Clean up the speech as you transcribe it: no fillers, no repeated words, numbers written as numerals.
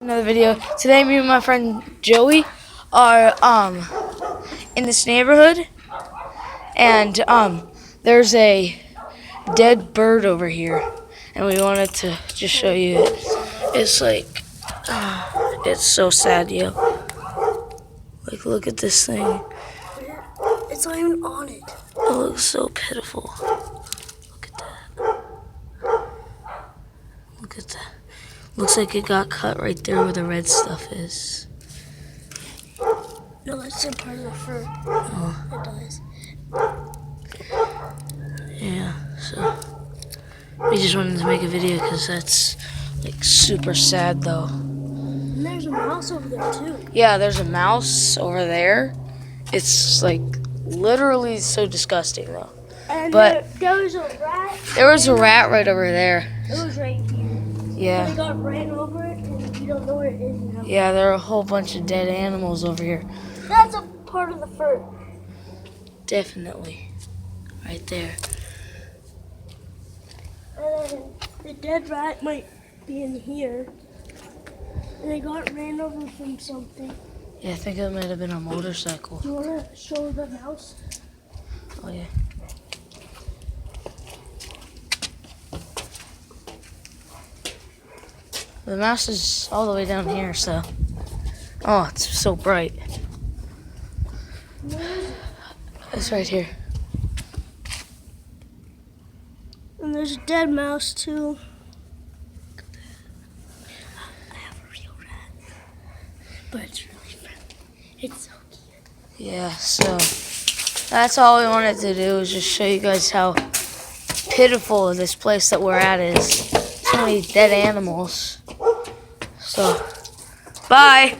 Another video. Today me and my friend Joey are in this neighborhood, and there's a dead bird over here, and we wanted to just show you it. It's like it's so sad, yo. Like, look at this thing. It's not even on it. It looks so pitiful. Look at that. Look at that. Looks like it got cut right there where the red stuff is. No, that's a part of the fur. Oh. It does. Yeah, so we just wanted to make a video because that's like super sad though. And there's a mouse over there too. Yeah, there's a mouse over there. It's like literally so disgusting though. And But there was a rat. there was a rat right over there. It was right here. Yeah. They got ran over it, and you don't know where it is now. Yeah, there are a whole bunch of dead animals over here. That's a part of the fur. Definitely. Right there. And then the dead rat might be in here. And they got ran over from something. Yeah, I think it might have been a motorcycle. Do you want to show the mouse? Oh yeah. The mouse is all the way down here, so. Oh, it's so bright. It's right here. And there's a dead mouse too. I have a real rat, but it's really friendly. It's so cute. Yeah, so that's all we wanted to do is just show you guys how pitiful this place that we're at is. So many dead animals. So, bye.